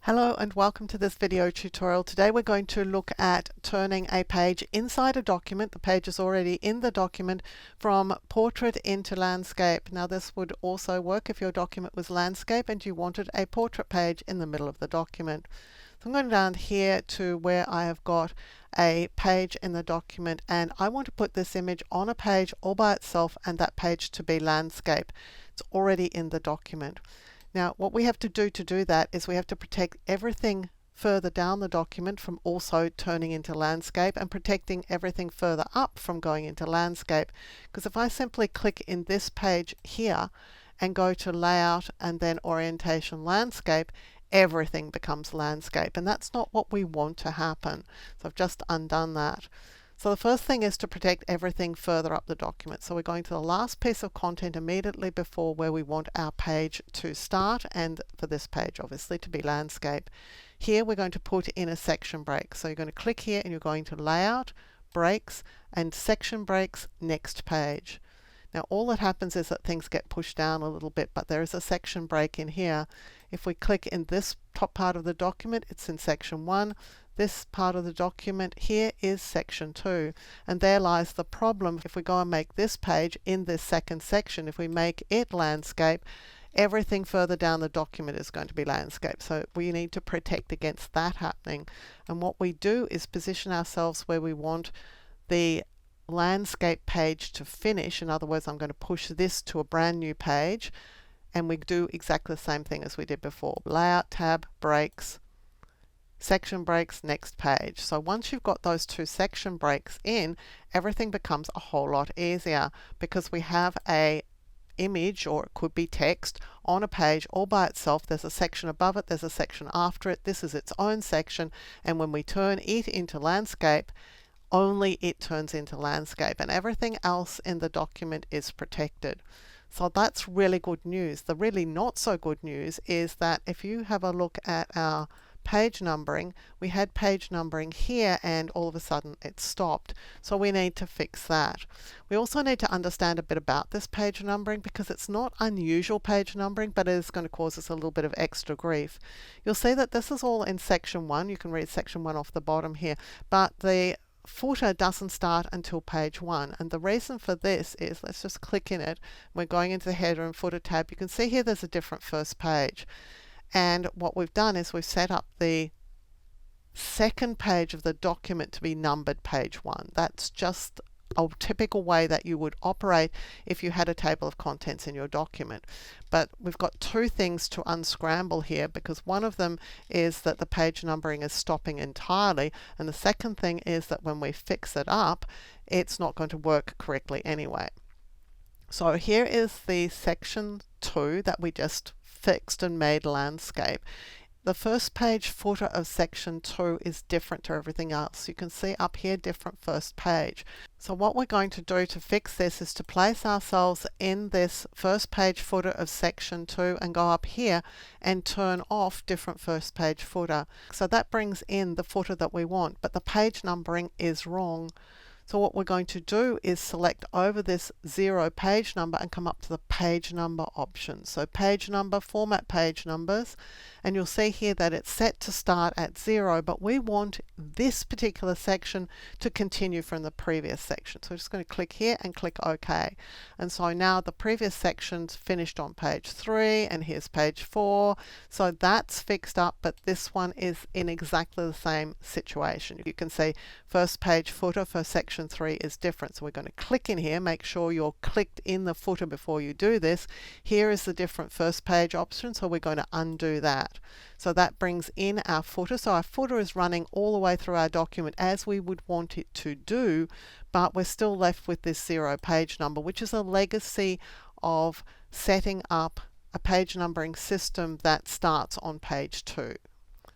Hello and welcome to this video tutorial. Today we're going to look at turning a page inside a document. The page is already in the document, from portrait into landscape. Now this would also work if your document was landscape and you wanted a portrait page in the middle of the document. So I'm going down here to where I have got a page in the document and I want to put this image on a page all by itself and that page to be landscape. It's already in the document. Now what we have to do that is we have to protect everything further down the document from also turning into landscape, and protecting everything further up from going into landscape. Because if I simply click in this page here and go to layout and then orientation landscape, everything becomes landscape, and that's not what we want to happen. So I've just undone that. So the first thing is to protect everything further up the document. So we're going to the last piece of content immediately before where we want our page to start, and for this page obviously to be landscape. Here we're going to put in a section break. So you're going to click here and you're going to layout, breaks, and section breaks, next page. Now all that happens is that things get pushed down a little bit, but there is a section break in here. If we click in this top part of the document, it's in section 1. This part of the document here is section 2, and there lies the problem. If we go and make this page in this second section, if we make it landscape, everything further down the document is going to be landscape. So we need to protect against that happening. And what we do is position ourselves where we want the landscape page to finish. In other words, I'm going to push this to a brand new page, and we do exactly the same thing as we did before. Layout tab, breaks, section breaks, next page. So once you've got those two section breaks in, everything becomes a whole lot easier, because we have a image, or it could be text, on a page all by itself. There's a section above it, there's a section after it, this is its own section, and when we turn it into landscape, only it turns into landscape, and everything else in the document is protected. So that's really good news. The really not so good news is that if you have a look at our page numbering, we had page numbering here and all of a sudden it stopped. So we need to fix that. We also need to understand a bit about this page numbering, because it's not unusual page numbering, but it is going to cause us a little bit of extra grief. You'll see that this is all in section 1. You can read section 1 off the bottom here, but the footer doesn't start until page 1, and the reason for this is, let's just click in it. We're going into the header and footer tab. You can see here there's a different first page, and what we've done is we've set up the second page of the document to be numbered page 1. That's just a typical way that you would operate if you had a table of contents in your document. But we've got two things to unscramble here, because one of them is that the page numbering is stopping entirely, and the second thing is that when we fix it up, it's not going to work correctly anyway. So here is the section 2 that we just fixed and made landscape. The first page footer of section 2 is different to everything else. You can see up here, different first page. So what we're going to do to fix this is to place ourselves in this first page footer of section 2 and go up here and turn off different first page footer. So that brings in the footer that we want, but the page numbering is wrong. So what we're going to do is select over this 0 page number and come up to the page number option. So page number, format page numbers, and you'll see here that it's set to start at 0, but we want this particular section to continue from the previous section. So we're just going to click here and click OK. And so now the previous section's finished on page 3, and here's page 4. So that's fixed up, but this one is in exactly the same situation. You can see first page footer for section 3 is different. So we're going to click in here, make sure you're clicked in the footer before you do this. Here is the different first page option, so we're going to undo that. So that brings in our footer. So our footer is running all the way through our document as we would want it to do, but we're still left with this 0 page number, which is a legacy of setting up a page numbering system that starts on page 2.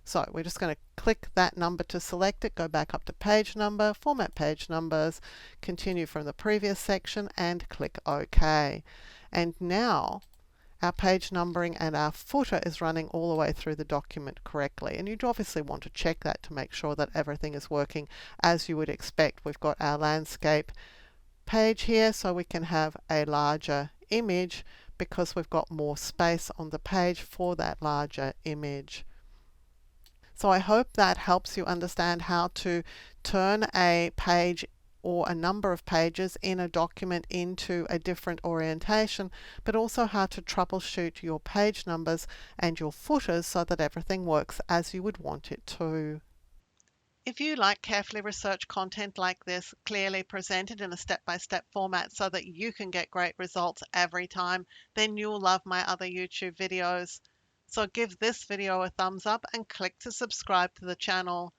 So we're just going to click that number to select it, go back up to page number, format page numbers, continue from the previous section, and click OK. And now our page numbering and our footer is running all the way through the document correctly. And you'd obviously want to check that to make sure that everything is working as you would expect. We've got our landscape page here, so we can have a larger image because we've got more space on the page for that larger image. So I hope that helps you understand how to turn a page or a number of pages in a document into a different orientation, but also how to troubleshoot your page numbers and your footers so that everything works as you would want it to. If you like carefully researched content like this, clearly presented in a step-by-step format so that you can get great results every time, then you'll love my other YouTube videos. So give this video a thumbs up and click to subscribe to the channel.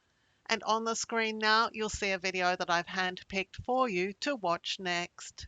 And on the screen now, you'll see a video that I've handpicked for you to watch next.